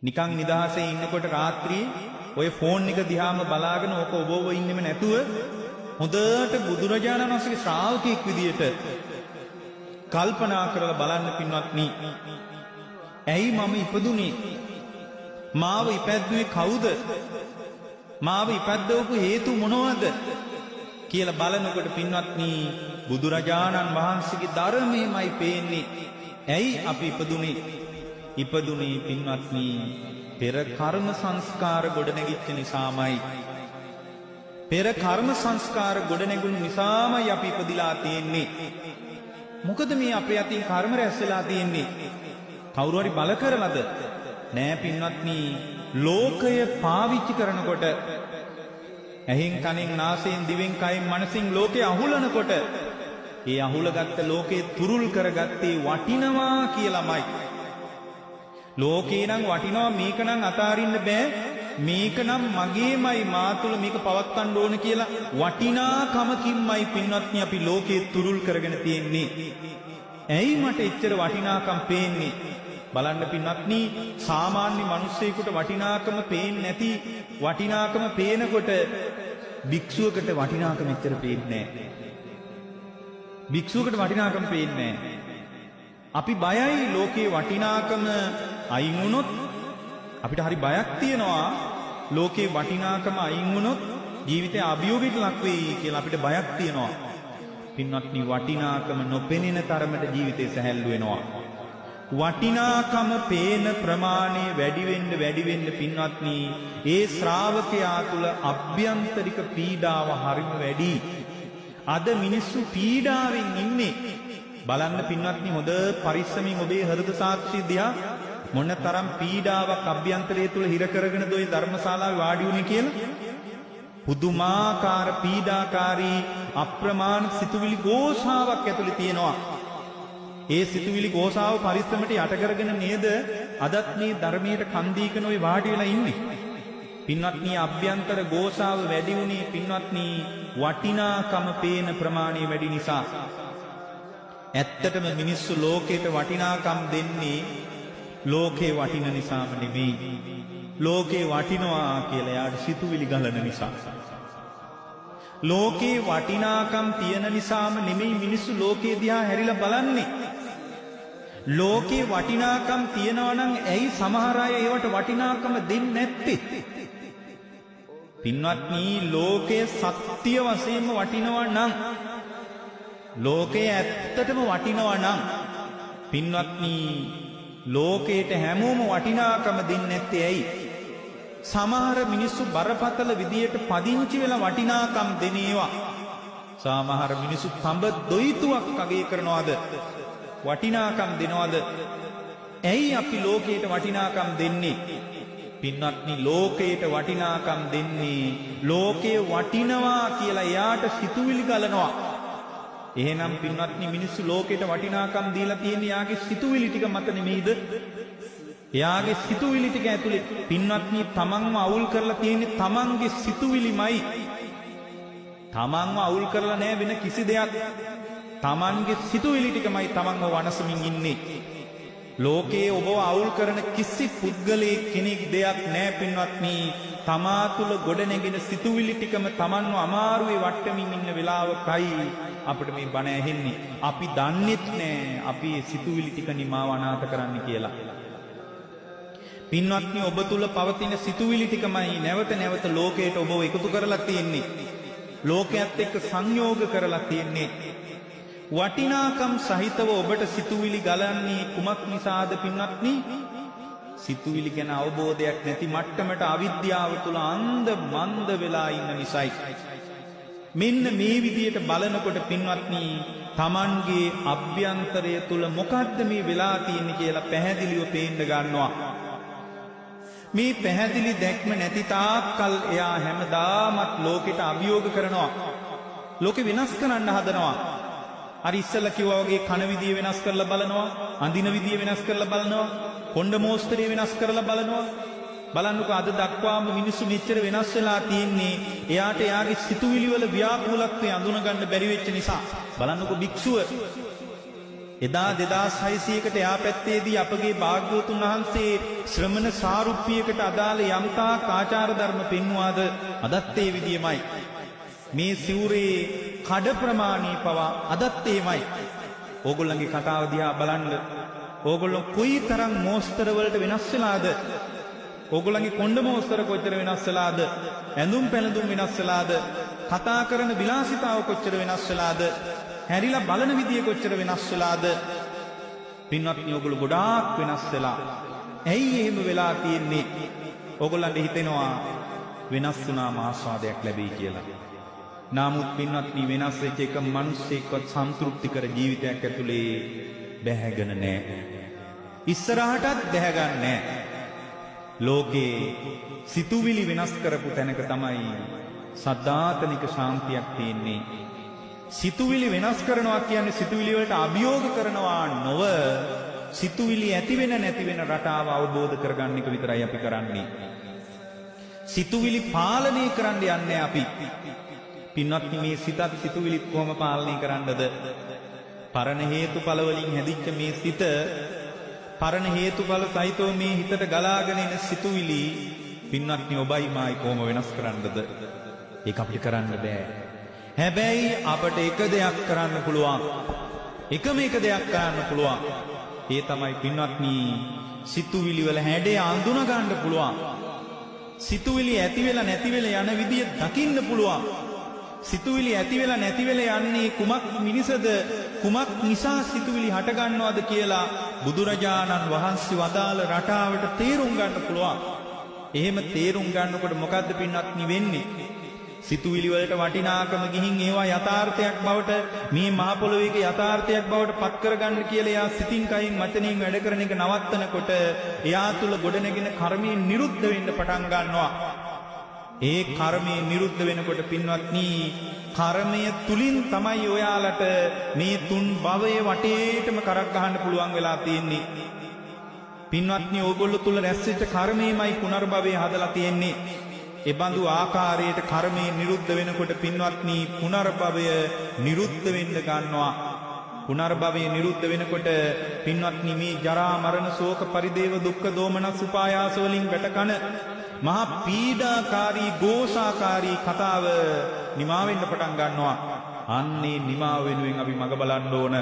නිකන් නිදහසේ ඉන්නකොට රාත්‍රියේ ඔය ෆෝන් එක දිහාම බලාගෙන ඕක ඔබව ඉන්නෙම නැතුව හොඳට බුදුරජාණන් වහන්සේගේ ශ්‍රාවකෙක් විදියට කල්පනා කරලා බලන්න පින්වත්නි. ඇයි මම ඉපදුනේ? මාව ඉපැද්දුවේ කවුද? මාව ඉපැද්දවපු හේතු මොනවද කියලා බලනකොට පින්වත්නි බුදුරජාණන් වහන්සේගේ ධර්මයමයි පේන්නේ. ඇයි අපි ඉපදුනේ? ඉපදුනේ පින්වත්නි පෙර කර්ම සංස්කාර ගොඩනැගිච්ච නිසාමයි. පෙර කර්ම සංස්කාර ගොඩනැගුණු නිසාමයි අපි ඉපදිලා තියෙන්නේ. මොකද මේ අපේ අතින් කර්ම රැස් වෙලා තියෙන්නේ? කවුරු හරි බල කරලාද? නෑ පින්වත්නි, ලෝකය පාවිච්චි කරනකොට ඇහෙන් කනෙන් නාසයෙන් දිවෙන් කයෙන් මනසින් ලෝකේ අහුලනකොට ඒ අහුලගත්ත ලෝකේ තුරුල් කරගත්තේ වටිනවා කියලාමයි. ලෝකේ නම් වටිනවා, මේක නම් අතාරින්න බෑ, මේක නම් මගේමයි, මා තුළ මේක පවත්වන්න ඕන කියලා වටිනාකමකින්මයි පින්වත්නි අපි ලෝකේ තුරුල් කරගෙන තියෙන්නේ. ඇයි මට එච්චර වටිනාකම් පේන්නේ? බලන්න පින්වත්නි, සාමාන්‍ය මිනිස්සෙකුට වටිනාකම පේන්නේ නැති, වටිනාකම පේනකොට භික්ෂුවකට වටිනාකම එච්චර පේන්නේ නැහැ. භික්ෂුවකට වටිනාකම පේන්නේ නැහැ. අපි බයයි ලෝකේ වටිනාකම අයින් වුණොත්, අපිට හරි බයක් තියෙනවා ලෝකේ වටිනාකම අයින් වුණොත් ජීවිතේ අභියෝගයට ලක් වෙයි කියලා අපිට බයක් තියෙනවා. පින්වත්නි, වටිනාකම නොපෙනෙන තරමට ජීවිතේ සැහැල්ලු වෙනවා. වටිනාකම පේන ප්‍රමාණය වැඩි වෙන්න පින්වත්නි ඒ ශ්‍රාවකයා තුළ අභ්‍යන්තරික පීඩාව හරිම වැඩි. අද මිනිස්සු පීඩාවෙන් ඉන්නේ. බලන්න පින්වත්නි, හොඳ පරිස්සමින් ඔබේ හෘද සාක්ෂිය දිහා මොනතරම් පීඩාවක් අභ්‍යන්තරය තුළ හිර කරගෙනද ඔය ධර්මශාලාවේ වාඩි වුණේ කියලා. පුදුමාකාර පීඩාකාරී අප්‍රමාණ සිතුවිලි ഘോഷාවක් ඇතුලේ තියෙනවා. ඒ සිතුවිලි ഘോഷාව පරිස්සමට යට කරගෙන නේද අදත් මේ ධර්මයට කන් දීගෙන ඔය වාඩි වෙලා ඉන්නේ. පින්වත්නි, අභ්‍යන්තර ഘോഷාව වැඩි වුණේ පින්වත්නි වටිනාකම පේන ප්‍රමාණය වැඩි නිසා. ඇත්තටම මිනිස්සු ලෝකයට වටිනාකම් දෙන්නේ ලෝකේ වටින නිසාම නෙමෙයි. ලෝකේ වටිනවා කියලා යාට සිතුවිලි ගලන නිසා. ලෝකේ වටිනාකම් තියෙන නිසාම නෙමෙයි මිනිස්සු ලෝකේ දිහා හැරිලා බලන්නේ. ලෝකේ වටිනාකම් තියනවා නම් ඇයි සමහර අය ඒවට වටිනාකම දෙන්නේ නැත්තේ? පින්වත්නි, ලෝකේ සත්‍ය වශයෙන්ම වටිනවා නම්, ලෝකේ ඇත්තටම වටිනවා නම් පින්වත්නි ලෝකයට හැමෝම වටිනාකම දෙන්නේ නැත්තේ ඇයි? සමහර මිනිස්සු බරපතල විදියට පදිංචි වෙලා වටිනාකම් දෙනේවා. සමහර මිනිස්සු තඹ දොයිතුවක් අගේ කරනවාද? වටිනාකම් දෙනවාද? ඇයි අපි ලෝකයට වටිනාකම් දෙන්නේ? පින්වත්නි, ලෝකයට වටිනාකම් දෙන්නේ ලෝකේ වටිනවා කියලා එයාට සිතුවිලි ගලනවා. එහෙනම් පින්වත්නි, මිනිස්සු ලෝකයට වටිනාකම් දීලා තියෙන්නේ යාගේ සිතුවිලි ටික මත නෙමෙයිද? එයාගේ සිතුවිලි ටික ඇතුලේ පින්වත්නි තමන්ව අවුල් කරලා තියෙන්නේ තමන්ගේ සිතුවිලිමයි. තමන්ව අවුල් කරලා නෑ වෙන කිසි දෙයක්. තමන්ගේ සිතුවිලි ටිකමයි තමන්ව වනසමින් ඉන්නේ. ලෝකයේ ඔබව අවුල් කරන කිසි පුද්ගලයෙක් කෙනෙක් දෙයක් නෑ පින්වත්නි. තමා තුළ ගොඩනැගෙන සිතුවිලි ටිකම තමන්ව අමාරුවේ වට්ටමින් ඉන්න වෙලාවකයි අපිට මේ බණ ඇහෙන්නේ. අපි දන්නෙත් නෑ අපි මේ සිතුවිලි ටික නිමාව අනාථ කරන්න කියලා. පින්වත්නි, ඔබ තුල පවතින සිතුවිලි ටිකමයි නැවත නැවත ලෝකයට ඔබව එකතු කරලා තියෙන්නේ. ලෝකයේත් එක්ක සංයෝග කරලා තියෙන්නේ. වටිනාකම් සහිතව ඔබට සිතුවිලි ගලන්නේ කුමක් නිසාද පින්වත්නි? සිතුවිලි ගැන අවබෝධයක් නැති මට්ටමට අවිද්‍යාව තුල අන්ධ මන්ද වෙලා ඉන්න නිසායි. මෙන්න මේ විදියට බලනකොට පින්වත්නි Tamanගේ අභ්‍යන්තරය තුල මොකද්ද මේ වෙලා තියෙන්නේ කියලා පැහැදිලිව පේන්න ගන්නවා. මේ පැහැදිලි දැක්ම නැති තාක්කල් එයා හැමදාමත් ලෝකෙට අභියෝග කරනවා. ලෝකෙ වෙනස් කරන්න හදනවා. අර ඉස්සෙල්ලා කිව්වා වගේ කන විදිය වෙනස් කරලා බලනවා, අඳින විදිය වෙනස් කරලා බලනවා, කොණ්ඩ මෝස්තරය වෙනස් කරලා බලනවා. බලන්නකෝ අද දක්වාම මිනිස්සු මෙච්චර වෙනස් වෙලා තියෙන්නේ එයාට එයාගේ සිතුවිලි වල ව්‍යාකූලත්වය අඳුන ගන්න බැරි වෙච්ච නිසා. බලන්නකෝ භික්ෂුව එදා 2600කට එහා පැත්තේදී අපගේ භාග්‍යවතුන් වහන්සේ ශ්‍රමණ සාරුප්පියකට අදාළ යම්තා ආචාර ධර්ම පෙන්වාද අදත් ඒ විදියමයි. මේ සිවුරේ කඩ ප්‍රමාණී පවා අදත් එමයයි. ඕගොල්ලන්ගේ කතාව දිහා බලන්න. ඕගොල්ලෝ කොයිතරම් මෝස්තර වලට වෙනස් වෙලාද? ඕගොල්ලන්ගේ කොණ්ඩ මෝස්තර කොච්චර වෙනස් වෙලාද? ඇඳුම් පැළඳුම් වෙනස් වෙලාද? කතා කරන විලාසිතාව කොච්චර වෙනස් වෙලාද? හැරිලා බලන විදිය කොච්චර වෙනස් වෙලාද? පින්වත්නි ඕගොල්ලෝ ගොඩාක් වෙනස් වෙලා. ඇයි එහෙම වෙලා තියෙන්නේ? ඕගොල්ලන්ට හිතෙනවා වෙනස් වුණාම ආස්වාදයක් ලැබෙයි කියලා. නමුත් පින්වත්නි වෙනස් වෙච්ච එක මිනිස්සෙක්වත් සන්තුෂ්ටි කර ජීවිතයක් ඇතුලේ බැහැගෙන නැහැ. ඉස්සරහටත් බැහැගන්නේ නැහැ. ලෝකේ සිතුවිලි වෙනස් කරපු තැනක තමයි සදාතනික ශාන්තියක් තියෙන්නේ. සිතුවිලි වෙනස් කරනවා කියන්නේ සිතුවිලි වලට අභියෝග කරනවා නොව සිතුවිලි ඇති වෙන නැති වෙන රටාව අවබෝධ කරගන්න එක විතරයි අපි කරන්නේ. සිතුවිලි පාලනය කරන්න යන්නේ අපි. පින්වත්නි මේ සිතත් සිතුවිලි කොහොම පාලනය කරන්නද? පරණ හේතුඵල වලින් හැදිච්ච මේ සිත පරණ හේතුඵල සහිතව මේ හිතට ගලාගෙන එන සිතුවිලි පින්වත්නි ඔබයි මායි කොහොම වෙනස් කරන්නද? ඒක අපිට කරන්න බෑ. හැබැයි අපට එක දෙයක් කරන්න පුළුවන්. එකම එක දෙයක් කරන්න පුළුවන්. ඒ තමයි පින්වත්නි සිතුවිලි වල හැඩය අඳුන ගන්න පුළුවන්. සිතුවිලි ඇති වෙලා නැති වෙලා යන විදිය දකින්න පුළුවන්. සිතුවිලි ඇති වෙලා නැති වෙලා යන්නේ කුමක් මිනිසද කුමක් නිසා සිතුවිලි හට ගන්නවද කියලා බුදුරජාණන් වහන්සේ වදාළ රටාවට තේරුම් ගන්න පුළුවන්. එහෙම තේරුම් ගන්නකොට මොකද්ද පින්වත්නි වෙන්නේ? සිතුවිලි වලට වටිනාකම ගිහින් ඒවා යථාර්ථයක් බවට මේ මහ පොළොවේක යථාර්ථයක් බවට පත් කරගන්න කියලා එයා සිතින් කයින් වචනෙන් වැඩ කරන එක නවත්තනකොට එයා තුල ගොඩනැගෙන කර්මයේ නිරුද්ධ වෙන්න පටන් ගන්නවා. ඒ කර්මයේ නිරුද්ධ වෙනකොට පින්වත්නි කර්මය තුලින් තමයි ඔයාලට මේ තුන් භවයේ වටේටම කරක් ගහන්න පුළුවන් වෙලා තියෙන්නේ. පින්වත්නි ඕගොල්ලෝ තුල රැස්වෙච්ච කර්මයමයි පුනර්භවයේ හදලා තියෙන්නේ. ඒ බඳු ආකාරයට කර්මයේ නිරුද්ධ වෙනකොට පින්වත්නි පුනර්භවය නිරුද්ධ වෙන්න ගන්නවා. පුනර්භවය නිරුද්ධ වෙනකොට පින්වත්නි මේ ජරා මරණ ශෝක පරිදේව දුක්ඛ දෝමනස් උපායාස වලින් වැටකන මහා පීඩාකාරී ഘോഷාකාරී කතාව නිමා වෙන්න පටන් ගන්නවා. අන්නේ නිමා වෙනුවෙන් අපි මඟ බලන්න ඕන.